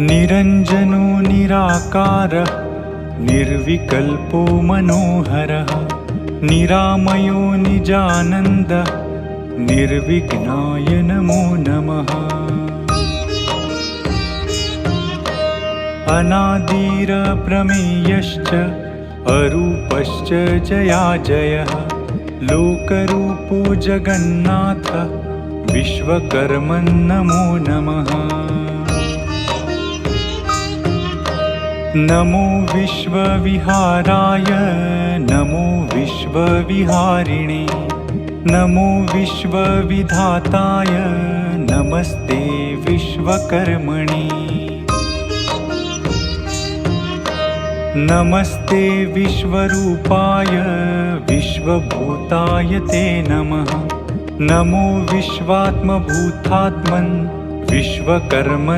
निरञ्जनो निराकारः निर्विकल्पो मनोहरः निरामयो निजानन्दः निर्विघ्नाय नमो नमः। अनादिरप्रमेयश्च अरूपश्च जयाजयः लोकरूपो जगन्नाथः विश्वकर्मन् नमो नमः। नमो विश्वविहाराय नमो विश्वविहारिणे नमो विश्वविधाताय नमस्ते विश्वकर्मणे। नमस्ते विश्वरूपाय विश्वभूताय ते नमः। नमो विश्वात्मभूतात्मन् विश्वकर्मन्